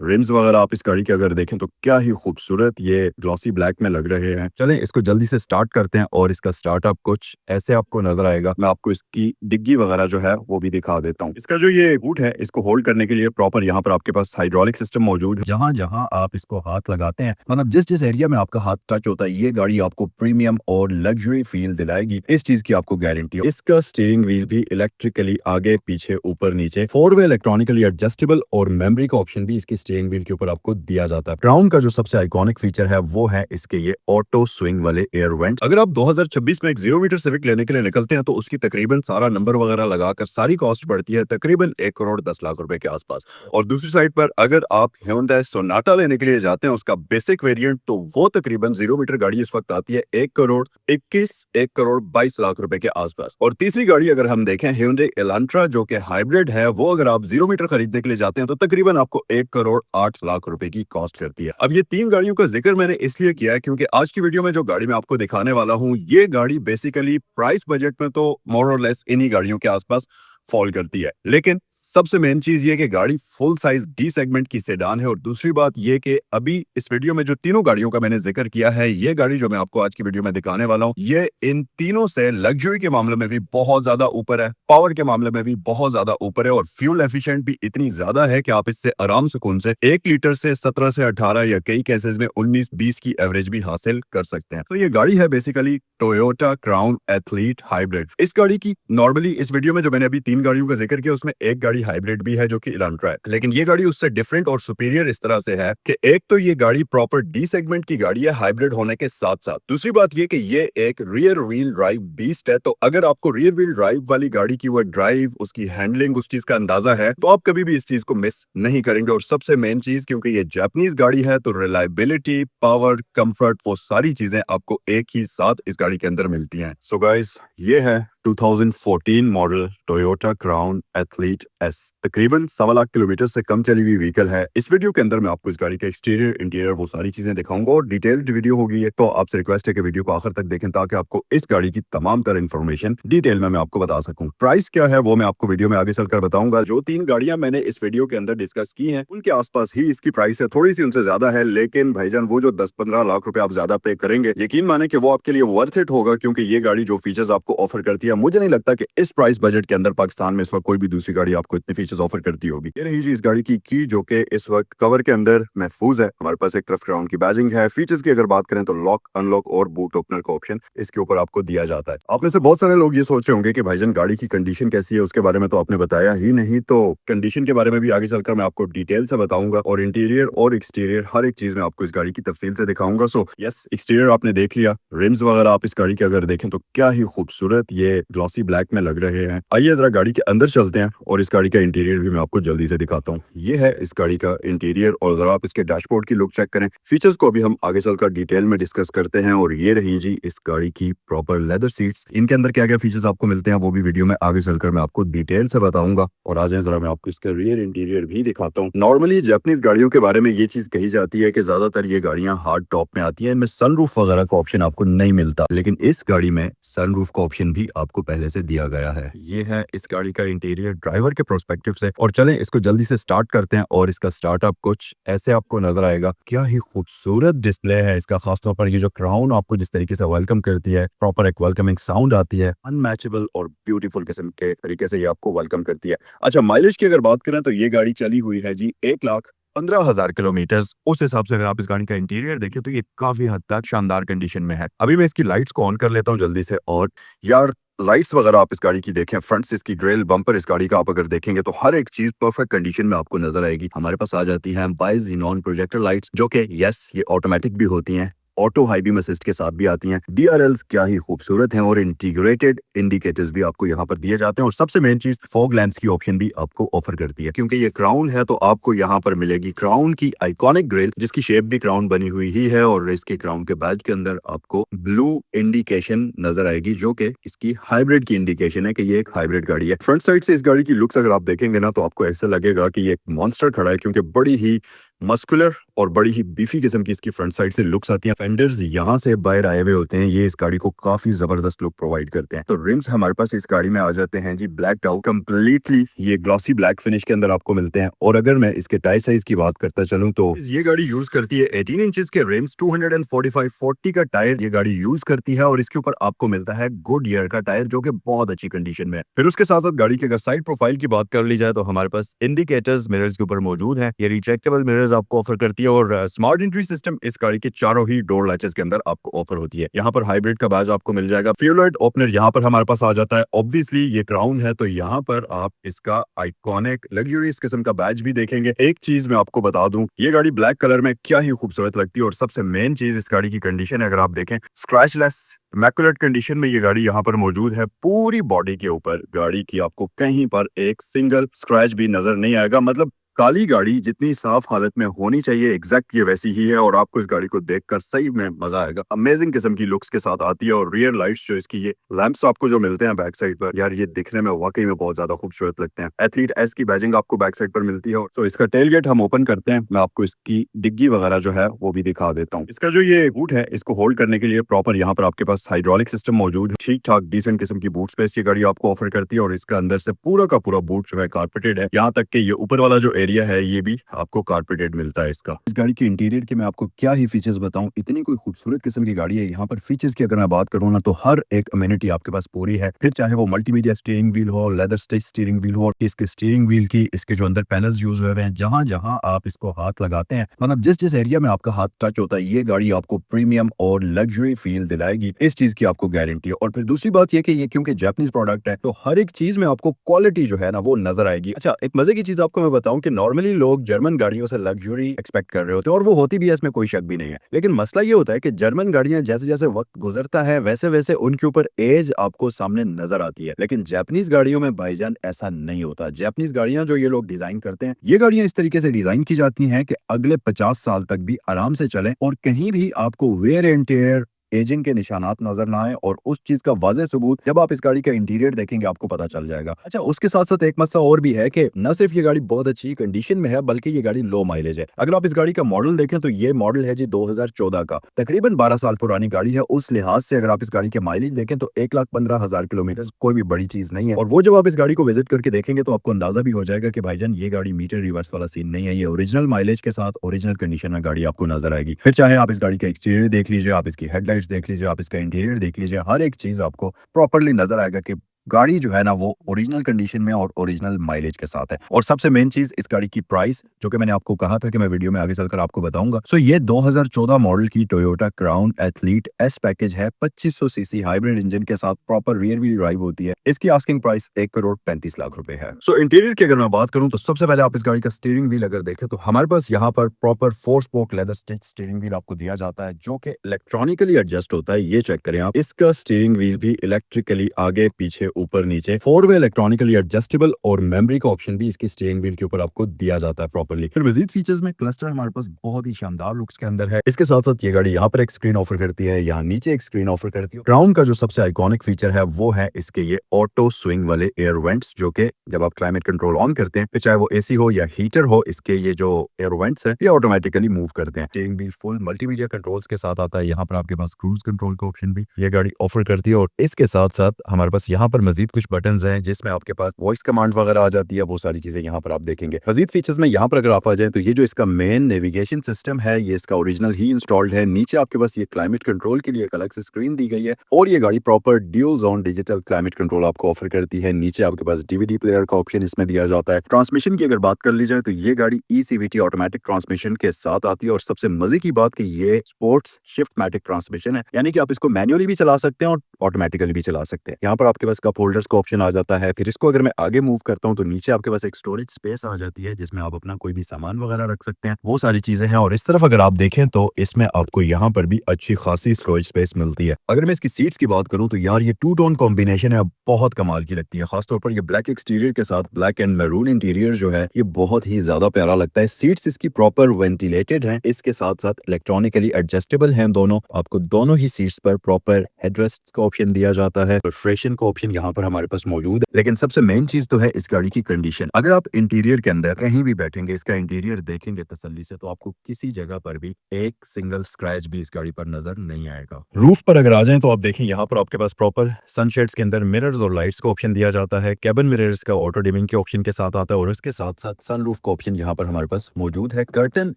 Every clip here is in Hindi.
रिम्स वगैरह आप इस गाड़ी के अगर देखें तो क्या ही खूबसूरत ये ग्लॉसी ब्लैक में लग रहे हैं। चलें इसको जल्दी से स्टार्ट करते हैं और इसका स्टार्टअप कुछ ऐसे आपको नजर आएगा। मैं आपको इसकी डिग्गी वगैरह जो है वो भी दिखा देता हूँ। इसका जो ये बूट है इसको होल्ड करने के लिए प्रॉपर यहाँ पर आपके पास हाइड्रोलिक सिस्टम मौजूद है। जहाँ जहाँ आप इसको हाथ लगाते हैं, मतलब जिस जिस एरिया में आपका हाथ टच होता है, ये गाड़ी आपको प्रीमियम और लग्जरी फील दिलाएगी। इस चीज की आपको गारंटी है। इसका स्टीयरिंग व्हील भी इलेक्ट्रिकली आगे पीछे ऊपर नीचे 4 वे इलेक्ट्रॉनिकली एडजस्टेबल और मेमोरी का ऑप्शन भी इसकी स्टीयरिंग व्हील के ऊपर आपको दिया जाता है। क्राउन का जो सबसे आइकॉनिक फीचर है वो है इसके ये ऑटो स्विंग वाले एयर वेंट। अगर आप 2026 में एक 0 मीटर सिविक लेने के लिए निकलते हैं तो उसकी तकरीबन सारा नंबर वगैरह लगाकर सारी कॉस्ट पड़ती है तकरीबन 1 करोड़ 10 लाख रुपए के आसपास। और दूसरी साइड पर अगर आप Hyundai सोनाटा लेने के लिए जाते हैं उसका बेसिक वेरिएंट, तो वो तकरीबन 0 मीटर गाड़ी इस वक्त आती है 1 करोड़ 22 लाख रुपए के आसपास। और तीसरी गाड़ी अगर हम देखें Hyundai Elantra जो कि हाइब्रिड है, वो अगर आप 0 मीटर खरीदने के लिए जाते हैं तो तकरीबन आपको 1 करोड़ 8 लाख रुपए की कॉस्ट करती है। अब ये तीन गाड़ियों का जिक्र मैंने इसलिए किया है क्योंकि आज की वीडियो में जो गाड़ी मैं आपको दिखाने वाला हूँ, ये गाड़ी बेसिकली प्राइस बजट में तो मोर और लेस इन्हीं गाड़ियों के आसपास फॉल करती है। लेकिन सबसे मेन चीज ये कि गाड़ी फुल साइज डी सेगमेंट की सेडान है। और दूसरी बात ये कि अभी इस वीडियो में जो तीनों गाड़ियों का मैंने जिक्र किया है, ये गाड़ी जो मैं आपको आज की वीडियो में दिखाने वाला हूँ, ये इन तीनों से लग्जरी के मामले में भी बहुत ज्यादा ऊपर है, पावर के मामले में भी बहुत ज्यादा ऊपर है और फ्यूल एफिशिएंट भी इतनी ज्यादा है कि आप इससे आराम सुकून से 1 लीटर से 17 से 18 या कई केसेस में 19-20 की एवरेज भी हासिल कर सकते हैं। तो ये गाड़ी है basically Toyota crown athlete hybrid. इस गाड़ी की नॉर्मली इस वीडियो में जो मैंने अभी तीन गाड़ियों का जिक्र किया उसमें एक गाड़ी हाइब्रिड भी है जो कि इलांट्रा है, लेकिन ये गाड़ी उससे डिफरेंट और सुपीरियर इस तरह से है कि एक तो ये गाड़ी प्रॉपर डी सेगमेंट की गाड़ी है हाइब्रिड होने के साथ साथ, दूसरी बात ये कि ये एक रियर व्हील ड्राइव बीस्ट है। तो अगर आपको रियर व्हील ड्राइव वाली गाड़ी की वो ड्राइव, उसकी हैंडलिंग, उस चीज का अंदाजा है तो आप कभी भी इस चीज को मिस नहीं करेंगे। और सबसे मेन चीज, क्योंकि ये जापानीज गाड़ी है तो रिलायबिलिटी, पावर, कंफर्ट, वो सारी चीजें आपको एक ही साथ इस गाड़ी के अंदर मिलती हैं। सो गाइस, ये है 2014 model Toyota crown athlete S. तकरीबन 1.25 लाख किलोमीटर से कम चली हुई व्हीकल है। इस वीडियो के अंदर मैं आपको इस गाड़ी का एक्सटीरियर, इंटीरियर, वो सारी चीजें दिखाऊंगा और डिटेल्ड वीडियो होगी ये। तो आपसे रिक्वेस्ट है कि वीडियो को आखिर तक देखें ताकि आपको इस गाड़ी की तमाम तरह इन्फॉर्मेशन डिटेल में मैं आपको बता सकूं। प्राइस क्या है वो मैं आपको वीडियो में आगे चलकर बताऊंगा। जो तीन गाड़ियां मैंने इस वीडियो के अंदर डिस्कस की हैं उनके आसपास ही इसकी प्राइस है, थोड़ी सी उनसे ज्यादा है, लेकिन भाईजान वो जो 10-15 लाख रुपए आप ज्यादा पे करेंगे, यकीन माने कि वो आपके लिए वर्थ इट होगा, क्योंकि ये गाड़ी जो फीचर्स आपको ऑफर करती है, मुझे नहीं लगता कि इस प्राइस बजट के अंदर पाकिस्तान में इस वक्त कोई भी दूसरी गाड़ी आपको इतने फीचर्स ऑफर करती होगी। ये रही जी इस गाड़ी की जो कि इस वक्त कवर के अंदर महफूज है। हमारे पास एक तरफ क्राउन की बैजिंग है। फीचर्स की अगर बात करें तो लॉक, अनलॉक और बूट ओपनर का ऑप्शन इसके ऊपर आपको दिया जाता है। आप में से बहुत सारे लोग ये सोच रहे होंगे कि भाईजान गाड़ी की कंडीशन कैसी है, उसके बारे में तो आपने बताया ही नहीं। तो कंडीशन के बारे में भी आगे चलकर मैं आपको डिटेल से बताऊंगा और इंटीरियर और एक्सटीरियर हर एक चीज में आपको इस गाड़ी की तफसील से दिखाऊंगा। सो यस, एक्सटीरियर आपने देख लिया, रिम्स वगैरह आप इस गाड़ी के अगर देखें तो क्या ही खूबसूरत ये ग्लॉसी ब्लैक में लग रहे हैं। आइए जरा गाड़ी के अंदर चलते हैं और इस गाड़ी का इंटीरियर भी मैं आपको जल्दी से दिखाता हूँ। ये है इस गाड़ी का इंटीरियर और जरा आप इसके डैशबोर्ड की लुक चेक करें। फीचर्स को अभी हम आगे चलकर डिटेल में डिस्कस करते हैं। और ये रही जी इस गाड़ी की प्रॉपर लेदर सीट्स। इनके अंदर क्या क्या फीचर्स आपको मिलते हैं वो भी वीडियो में आगे चलकर मैं आपको डिटेल से बताऊंगा। और आ जाए जरा मैं आपको इसका रियर इंटीरियर भी दिखाता हूँ। नॉर्मली जापानीज गाड़ियों के बारे में ये चीज कही जाती है कि ज्यादातर ये गाड़ियां हार्ड टॉप में आती है, इनमें सनरूफ वगैरह का ऑप्शन आपको नहीं मिलता, लेकिन इस गाड़ी में सनरूफ का ऑप्शन भी आपको पहले से दिया गया है। ये है इस गाड़ी का इंटीरियर ड्राइवर के प्रोस्पेक्टिव से। और चलें इसको जल्दी से स्टार्ट करते हैं और इसका स्टार्टअप कुछ ऐसे आपको नजर आएगा। क्या ही खूबसूरत डिस्प्ले है इसका, खासतौर पर ये जो क्राउन आपको जिस तरीके से वेलकम करती है, प्रॉपर एक वेलकमिंग साउंड आती है, अनमैचेबल और ब्यूटीफुल किस्म के तरीके से ये आपको वेलकम करती है। अच्छा, माइलेज की अगर बात करें तो ये गाड़ी चली हुई है जी 1,15,000 किलोमीटर। उस हिसाब से अगर आप इस गाड़ी का इंटीरियर देखें तो ये काफी हद तक शानदार कंडीशन में है। अभी मैं इसकी लाइट्स को ऑन कर लेता हूँ जल्दी से। और यार, लाइट्स वगैरह आप इस गाड़ी की देखें, फ्रंट से इसकी ग्रिल, बम्पर इस गाड़ी का आप अगर देखेंगे तो हर एक चीज परफेक्ट कंडीशन में आपको नजर आएगी। हमारे पास आ जाती है बाइज नॉन प्रोजेक्टर लाइट्स, जो कि यस ये ऑटोमेटिक भी होती हैं, ऑटो हाई बीम असिस्ट के साथ भी आती हैं। डीआरएल्स क्या ही खूबसूरत हैं और इंटीग्रेटेड इंडिकेटर्स भी आपको यहाँ पर दिए जाते हैं। और सबसे मेन चीज, फॉग लैंप्स की ऑप्शन भी आपको ऑफर करती है। क्योंकि ये क्राउन है तो आपको यहाँ पर मिलेगी क्राउन की आइकॉनिक ग्रिल, जिसकी शेप भी क्राउन बनी हुई ही है। और इसके क्राउन के बैज के अंदर आपको ब्लू इंडिकेशन नजर आएगी, जो कि इसकी हाइब्रिड की इंडिकेशन है कि ये एक हाइब्रिड गाड़ी है। फ्रंट साइड से इस गाड़ी की लुक्स अगर आप देखेंगे ना तो आपको ऐसा लगेगा कि ये एक मॉन्स्टर खड़ा है, क्योंकि बड़ी ही मस्कुलर और बड़ी ही बीफी किस्म की इसकी फ्रंट साइड से लुक्स आती हैं। फेंडर्स यहाँ से बाहर आए हुए होते हैं, ये इस गाड़ी को काफी जबरदस्त लुक प्रोवाइड करते हैं। तो रिम्स हमारे पास इस गाड़ी में आ जाते हैं जी ब्लैक आउट, कंप्लीटली ये ग्लॉसी ब्लैक फिनिश के अंदर आपको मिलते हैं। और अगर मैं इसके टायर साइज की बात करता चलूं तो ये गाड़ी यूज करती है 18 इंचेस के रिम्स, 245/40 का टायर ये गाड़ी यूज करती है और इसके ऊपर आपको मिलता है गुडईयर का टायर जो कि बहुत अच्छी कंडीशन में है। फिर उसके साथ साथ गाड़ी की अगर साइड प्रोफाइल की बात कर ली जाए तो हमारे पास इंडिकेटर्स मिरर्स के ऊपर मौजूद है। ये रिट्रैक्टेबल मिरर्स आपको ऑफर करती है और स्मार्ट एंट्री सिस्टम इस गाड़ी के चारों ही डोर लैचेस के अंदर आपको ऑफर होती है। यहाँ पर हाइब्रिड का बैज आपको मिल जाएगा। फ्यूल लाइट ओपनर यहाँ पर हमारे पास आ जाता है। ऑब्वियसली ये क्राउन है तो यहाँ पर आप इसका आइकॉनिक लग्जरियस किस्म का बैज भी देखेंगे। एक चीज मैं आपको बता दूं, ये गाड़ी ब्लैक कलर में क्या ही खूबसूरत लगती है और सबसे मेन चीज इस गाड़ी की कंडीशन है। अगर आप देखें स्क्रैचलेस इमैकुलेट कंडीशन में ये गाड़ी यहाँ पर मौजूद है। पूरी बॉडी के ऊपर गाड़ी की आपको कहीं पर एक सिंगल स्क्रैच भी नजर नहीं आएगा। मतलब काली गाड़ी जितनी साफ हालत में होनी चाहिए एग्जैक्ट ये वैसी ही है और आपको इस गाड़ी को देखकर सही में मजा आएगा। अमेजिंग किस्म की लुक्स के साथ आती है और रियर लाइट्स जो इसकी ये लैंप्स आपको जो मिलते हैं बैक साइड पर, यार ये दिखने में वाकई में बहुत ज्यादा खूबसूरत लगते हैं। एथलीट एस की बैजिंग आपको बैक साइड पर मिलती है। तो इसका टेल गेट हम ओपन करते हैं, मैं आपको इसकी डिग्गी वगैरह जो है वो भी दिखा देता हूँ। इसका जो ये बूट है इसको होल्ड करने के लिए प्रॉपर यहाँ पर आपके पास हाइड्रोलिक सिस्टम मौजूद है। ठीक ठाक डिसेंट किस्म की बूट स्पेस ये गाड़ी आपको ऑफर करती है और इसका अंदर से पूरा का पूरा बूट जो है कारपेटेड है। यहाँ तक कि ये ऊपर वाला जो एरिया है ये भी आपको कारपेटेड मिलता है। इसका इस गाड़ी के इंटीरियर के मैं आपको क्या ही फीचर्स बताऊं, इतनी कोई खूबसूरत किस्म की गाड़ी है। यहाँ पर फीचर्स की अगर मैं बात करूँ ना तो हर एक अमेनिटी आपके पास पूरी है। फिर चाहे वो मल्टीमीडिया स्टीयरिंग व्हील हो, लेदर स्टिच स्टीयरिंग व्हील हो, इसके स्टीयरिंग व्हील की इसके जो अंदर पैनल्स यूज हुए हैं, जहां जहां आप इसको हाथ लगाते हैं, मतलब जिस जिस एरिया में आपका हाथ टच होता है, ये गाड़ी आपको प्रीमियम और लग्जरी फील दिलाएगी। इस चीज की आपको गारंटी है। और फिर दूसरी बात यह कि ये क्योंकि जापानीज प्रोडक्ट है तो हर एक चीज में आपको क्वालिटी जो है ना वो नजर आएगी। अच्छा, एक मजे की चीज आपको मैं बताऊं कि नॉर्मली लोग जर्मन गाड़ियों से लग्जरी एक्सपेक्ट कर रहे होते हैं और वो होती भी है, इसमें कोई शक भी नहीं है। लेकिन मसला ये होता है कि जर्मन गाड़ियां जैसे जैसे वक्त गुजरता है वैसे वैसे उनके ऊपर एज आपको सामने नजर आती है। लेकिन जापानीज गाड़ियों में भाईजान ऐसा नहीं होता। जापानीज गाड़ियां जो ये लोग डिजाइन करते हैं, ये गाड़ियां इस तरीके से डिजाइन की जाती हैं कि अगले 50 साल तक भी आराम से चले और कहीं भी आपको वेयर एंड टेयर एजिंग के निशानात नजर ना आए। और उस चीज का वाज़ेह सबूत जब आप इस गाड़ी का इंटीरियर देखेंगे आपको पता चल जाएगा। अच्छा, उसके साथ साथ एक मसला और भी है कि न सिर्फ ये गाड़ी बहुत अच्छी कंडीशन में है बल्कि ये गाड़ी लो माइलेज है। अगर आप इस गाड़ी का मॉडल देखें तो ये मॉडल है जी 2014 का, तकरीबन 12 साल पुरानी गाड़ी है। उस लिहाज से अगर आप इस गाड़ी के माइलेज देखें तो 1,15,000 किलोमीटर कोई भी बड़ी चीज नहीं है। और वो जब आप इस गाड़ी को विजिट करके देखेंगे तो आपको अंदाजा भी हो जाएगा कि भाईजान ये गाड़ी मीटर रिवर्स वाला सीन नहीं है, ये ओरिजिनल माइलेज के साथ ओरिजिनल कंडीशन में गाड़ी आपको नजर आएगी। फिर चाहे आप इस गाड़ी का एक्सटीरियर देख लीजिए, आप इसकी हेडलाइट्स देख लीजिए, आप इसका इंटीरियर देख लीजिए, हर एक चीज आपको प्रॉपर्ली नजर आएगा कि गाड़ी जो है ना वो ओरिजिनल कंडीशन में और ओरिजिनल माइलेज के साथ है। और सबसे मेन चीज इस गाड़ी की प्राइस, जो कि मैंने आपको कहा था कि मैं वीडियो में आगे चलकर आपको बताऊंगा। सो ये 2014 मॉडल की Toyota crown athlete S package है। 2500 सीसी हाइब्रिड इंजन के साथ प्रॉपर रियर व्हील ड्राइव होती है। इसकी आस्किंग प्राइस 1,35,00,000 रुपए है। सो इंटीरियर की अगर मैं बात करूं तो सबसे पहले आप इस गाड़ी का स्टीयरिंग व्हील अगर देखें तो हमारे पास यहाँ पर proper 4 spoke leather stitch steering wheel आपको दिया जाता है जो कि इलेक्ट्रॉनिकली एडजस्ट होता है। ये चेक करें आप, इसका स्टीयरिंग व्हील भी इलेक्ट्रिकली आगे पीछे ऊपर नीचे 4 वे इलेक्ट्रॉनिकली एडजस्टेबल और मेमोरी का ऑप्शन भी इसकी स्टीयरिंग व्हील के ऊपर आपको दिया जाता है प्रॉपर्ली। फिर मजीद फीचर्स में क्लस्टर हमारे पास बहुत ही शानदार लुक्स के अंदर है। इसके साथ साथ ये गाड़ी यहाँ पर एक स्क्रीन ऑफर करती है, यहाँ नीचे एक स्क्रीन ऑफर करती है। क्राउन का जो सबसे आइकॉनिक फीचर है वो है इसके ये ऑटो स्विंग वाले एयर वेंट्स, जो कि जब आप क्लाइमेट कंट्रोल ऑन करते हैं, फिर चाहे वो एसी हो या हीटर हो, इसके ये जो एयर वेंट्स है ये ऑटोमेटिकली मूव करते हैं। Steering wheel full multimedia controls के साथ आता है। यहाँ पर आपके पास क्रूज कंट्रोल का ऑप्शन भी ये गाड़ी ऑफर करती है। और इसके साथ साथ हमारे पास यहाँ पर मजीद कुछ बटन हैं जिसमें आपके पास वॉइस कमांड वगैरह आ जाती है। वो सारी चीजें यहाँ पर आप देखेंगे। मजीद फीचर्स में यहाँ पर अगर आप आ जाए तो ये जो इसका मेन नेविगेशन सिस्टम है ये इसका ओरिजिनल ही इंस्टॉल्ड है। नीचे आपके पास ये क्लाइमेट कंट्रोल के लिए एक अलग से स्क्रीन दी गई है और ये गाड़ी proper dual zone digital climate control आपको ऑफर करती है। नीचे आपके पास डीवीडी प्लेयर का ऑप्शन इसमें दिया जाता है। ट्रांसमिशन की अगर बात कर ली जाए तो ये गाड़ी ईसीवीटी ऑटोमेटिक ट्रांसमिशन के साथ आती है। और सबसे मजे की बात कि ये स्पोर्ट्स शिफ्ट मैटिक ट्रांसमिशन है, यानी कि आप इसको मैन्युअली भी चला सकते हैं और ऑटोमेटिकली भी चला सकते हैं। यहाँ पर आपके पास कप होल्डर्स का ऑप्शन आ जाता है। फिर इसको अगर मैं आगे मूव करता हूँ तो नीचे आपके पास एक स्टोरेज स्पेस आ जाती है जिसमें आप अपना कोई भी सामान वगैरह रख सकते हैं। वो सारी चीजें हैं। और इस तरफ अगर आप देखें तो इसमें आपको यहाँ पर भी अच्छी खासी स्टोरेज स्पेस मिलती है। अगर मैं इसकी सीट्स की बात करूँ तो यार ये टू टोन कॉम्बिनेशन है, बहुत कमाल की लगती है। खासतौर पर ये ब्लैक एक्सटीरियर के साथ ब्लैक एंड मैरून इंटीरियर जो है ये बहुत ही ज्यादा प्यारा लगता है। सीट्स इसकी प्रॉपर वेंटिलेटेड हैं, इसके साथ साथ इलेक्ट्रॉनिकली एडजस्टेबल हैं दोनों। आपको दोनों ही सीट्स पर प्रॉपर हेडरेस्ट का ऑप्शन दिया जाता है, रिफ्रेशन का ऑप्शन यहाँ पर हमारे पास मौजूद है। लेकिन सबसे मेन चीज तो है इस गाड़ी की कंडीशन। अगर आप इंटीरियर के अंदर कहीं भी बैठेंगे, इसका इंटीरियर देखेंगे तसल्ली से, तो आपको किसी जगह पर भी एक सिंगल स्क्रैच भी इस गाड़ी पर नजर नहीं आएगा। रूफ पर अगर आ जाएं तो आप देखें यहाँ पर आपके पास प्रॉपर सनशेड्स के अंदर मिरर्स और लाइट्स का ऑप्शन दिया जाता है। कैबिन मिरर्स का ऑटो डिमिंग के ऑप्शन के साथ आता है और इसके साथ साथ सनरूफ का ऑप्शन यहाँ पर हमारे पास मौजूद है। कर्टन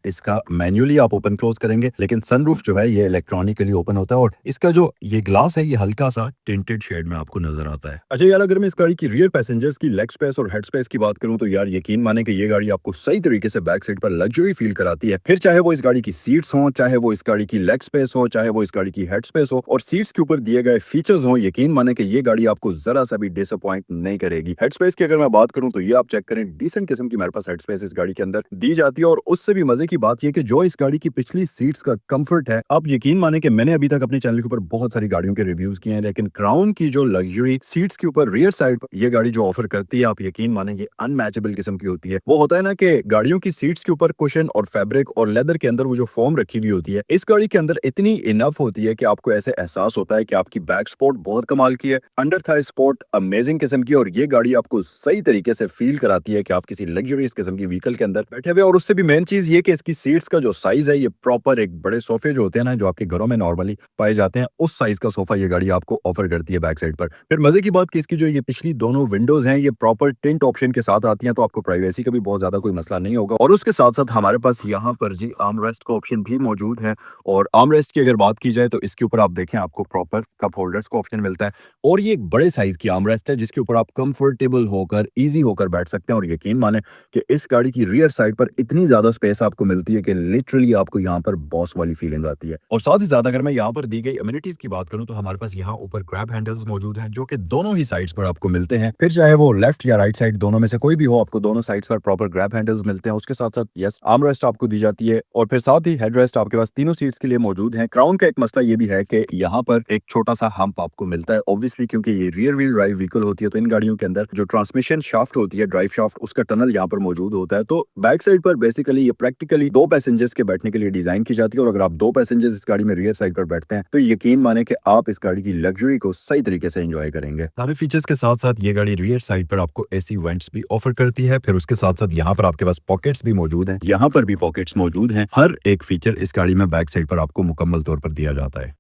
इसका मैन्युअली आप ओपन क्लोज करेंगे, लेकिन सनरूफ जो है ये इलेक्ट्रॉनिकली ओपन होता है और इसका जो ये ग्लास है ये हल्का सा टिंटेड शेड में आपको नजर आता है। अच्छा यार, अगर मैं इस गाड़ी की रियर पैसेंजर्स की लेग स्पेस और हेड स्पेस की बात करूं तो यार यकीन माने कि ये गाड़ी आपको सही तरीके से बैक साइड पर लग्जरी फील कराती है। फिर चाहे वो इस गाड़ी की सीट्स हो, चाहे वो इस गाड़ी की लेग स्पेस हो, चाहे वो इस गाड़ी की हेड स्पेस हो और सीट्स के ऊपर दिए गए फीचर्स हो, यकीन माने कि ये गाड़ी आपको जरा सा भी डिसअपॉइंट नहीं करेगी। हेड स्पेस की अगर मैं बात करूं तो ये आप चेक करें, डिसेंट किस्म की हमारे पास हेड स्पेस इस गाड़ी के अंदर दी जाती है। और उससे भी मजे की बात ये कि जो इस गाड़ी की पिछली सीट्स का कंफर्ट है, आप यकीन माने कि मैंने अभी तक अपने चैनल के ऊपर बहुत सारी गाड़ियों के रिव्यूज किए हैं, लेकिन क्राउन की जो लग्जरी सीट्स के ऊपर रियर साइड ये गाड़ी जो ऑफर करती है, आप यकीन माने ये अनमैचेबल किस्म की होती है। वो होता है ना कि गाड़ियों की सीट्स के ऊपर कुशन और फैब्रिक और लेदर के अंदर वो जो फोम रखी हुई होती है, इस गाड़ी के अंदर इतनी इनफ होती है कि आपको ऐसे एहसास होता है कि आपकी बैक सपोर्ट बहुत कमाल की है, अंडर थाई सपोर्ट अमेजिंग किस्म की, और ये गाड़ी आपको सही तरीके से फील कराती है कि आप किसी लग्जरियस किस्म की व्हीकल के अंदर बैठे हुए। और उससे भी मेन चीज ये कि इसकी सीट्स का जो साइज है ये प्रॉपर एक बड़े सोफे जो होते हैं ना, जो आपके घरों में नॉर्मली पाए जाते हैं, उस साइज का सोफा ये गाड़ी आपको ऑफर करती है बैक साइड पर। फिर मजे की बात कि इसकी जो ये पिछली दोनों विंडोज हैं ये प्रॉपर टिंट ऑप्शन के साथ आती हैं, तो आपको प्राइवेसी का भी बहुत ज्यादा कोई मसला नहीं होगा। और उसके साथ साथ हमारे पास यहाँ पर जी आर्म रेस्ट का ऑप्शन भी मौजूद है। और आर्म रेस्ट की अगर बात की जाए तो इसके ऊपर आप देखें आपको प्रॉपर कप होल्डर्स का ऑप्शन मिलता है और ये एक बड़े साइज की आर्म रेस्ट है जिसके ऊपर आप कंफर्टेबल होकर इजी होकर बैठ सकते हैं। और यकीन माने कि इस गाड़ी की रियर साइड पर इतनी ज्यादा स्पेस आपको मिलती है कि लिटरली आपको यहाँ पर बॉस वाली फीलिंग आती है। और साथ ही ज्यादा अगर मैं यहाँ पर दी गई अम्यूनिटीज की बात करूं तो हमारे पास यहाँ ऊपर ग्रैब हैंडल्स मौजूद हैं जो कि दोनों ही साइड्स पर आपको मिलते हैं। फिर चाहे वो लेफ्ट या राइट साइड दोनों में से कोई भी हो, आपको दोनों साइड्स पर प्रॉपर ग्रैब हैंडल्स मिलते हैं। उसके साथ साथ यस आर्म रेस्ट आपको दी जाती है और फिर साथ ही हेड रेस्ट आपके पास तीनों सीट्स के लिए मौजूद है। क्राउन का एक मसला ये भी है कि यहाँ पर एक छोटा सा हम्प आपको मिलता है, ऑब्वियसली क्योंकि ये रियर व्हील ड्राइव व्हीकल होती है, तो इन गाड़ियों के अंदर जो ट्रांसमिशन शाफ्ट होती है, ड्राइव शाफ्ट, उसका टनल यहाँ पर मौजूद होता है। तो बैक साइड पर बेसिकली ये प्रैक्टिकली दो पैसेंजर्स के बैठने के लिए डिजाइन की जाती है और अगर आप दो पैसेंजर्स इस गाड़ी में रियर साइड पर बैठते हैं तो यकीन माने कि आप इस गाड़ी की लग्जरी को सही तरीके से एंजॉय करेंगे। सारे फीचर्स के साथ साथ ये गाड़ी रियर साइड पर आपको एसी वेंट्स भी ऑफर करती है। फिर उसके साथ साथ यहाँ पर आपके पास पॉकेट्स भी मौजूद हैं, यहाँ पर भी पॉकेट्स मौजूद हैं। हर एक फीचर इस गाड़ी में बैक साइड पर आपको मुकम्मल तौर पर दिया जाता है।